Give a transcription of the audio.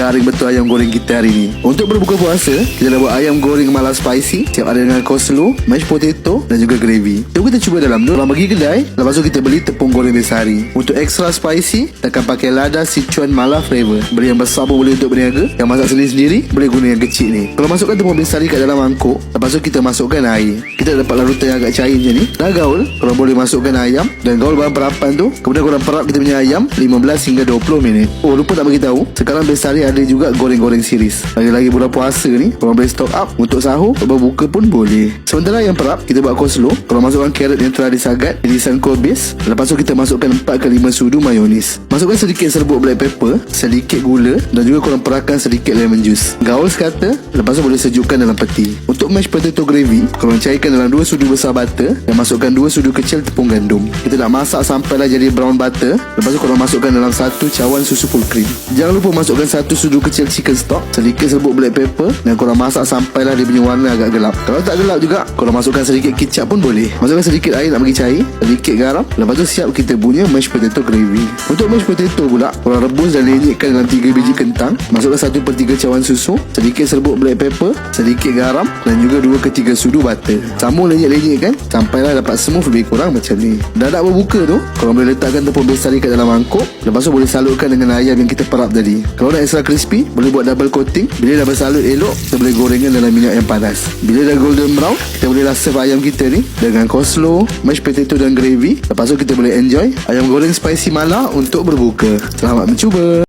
garing betul ayam goreng kita hari ni. Untuk berbuka puasa, kita dah buat ayam goreng mala spicy, siap ada dengan coleslaw, mashed potato dan juga gravy. Jom kita cuba dalam tu. Kalau pergi kedai, lepas tu kita beli tepung goreng besari. Untuk extra spicy, kita akan pakai lada Sichuan mala flavor. Beli yang besar pun boleh untuk berniaga. Yang masak sendiri-sendiri, boleh guna yang kecil ni. Kalau masukkan tepung besari kat dalam mangkuk, lepas tu kita masukkan air. Kita dapat larutan yang agak cair macam ni. Dah gaul, kalau boleh masukkan ayam dan gaul bahan perapan tu. Kemudian korang perap kita punya ayam 15 hingga 20 minit. Oh, lupa tak bagi tahu, sekarang besari ada juga goreng-goreng series. Lagi-lagi bulan puasa ni, korang boleh stock up untuk sahur, berbuka pun boleh. Sementara yang perap, kita buat coleslaw. Korang masukkan carrot yang telah disagat, irisan kol bis. Lepas tu kita masukkan 4 ke 5 sudu mayonis. Masukkan sedikit serbuk black pepper, sedikit gula dan juga korang perahkan sedikit lemon juice. Gaul sekata, lepas tu boleh sejukkan dalam peti. Untuk mashed potato gravy, korang cairkan dalam 2 sudu besar butter dan masukkan 2 sudu kecil tepung gandum. Kita nak masak sampailah jadi brown butter. Lepas tu korang masukkan dalam 1 cawan susu full cream. Jangan lupa masukkan 1 sudu kecil chicken stock, sedikit serbuk black pepper dan korang masak sampailah dia punya warna agak gelap. Kalau tak gelap juga, korang masukkan sedikit kicap pun boleh. Masukkan sedikit air nak bagi cair, sedikit garam. Lepas tu siap kita punya mashed potato gravy. Untuk mashed potato pula, korang rebus dan lenyekkan dalam 3 biji kentang. Masukkan 1/3 cawan susu, sedikit serbuk black pepper, sedikit garam dan juga 2 ke 3 sudu butter. Sambung lenyek-lenyekkan sampailah dapat smooth lebih kurang macam ni. Dah nak berbuka tu, korang boleh letakkan tepung besari kat dalam mangkuk. Lepas tu boleh salutkan dengan ayam yang kita perap tadi. Kalau nak extra crispy, boleh buat double coating. Bila dah bersalut elok, kita boleh gorengkan dalam minyak yang panas. Bila dah golden brown, kita bolehlah serve ayam kita ni dengan coleslaw, mashed potato dan gravy. Lepas tu kita boleh enjoy ayam goreng spicy mala untuk berbuka. Selamat mencuba.